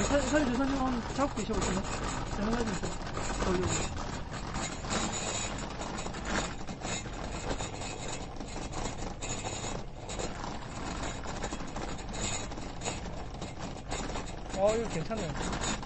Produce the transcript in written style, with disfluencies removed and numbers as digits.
살려줘. 한번 잡고 계셔보시면. 제가 살려주세요. 여기. 이거 괜찮네.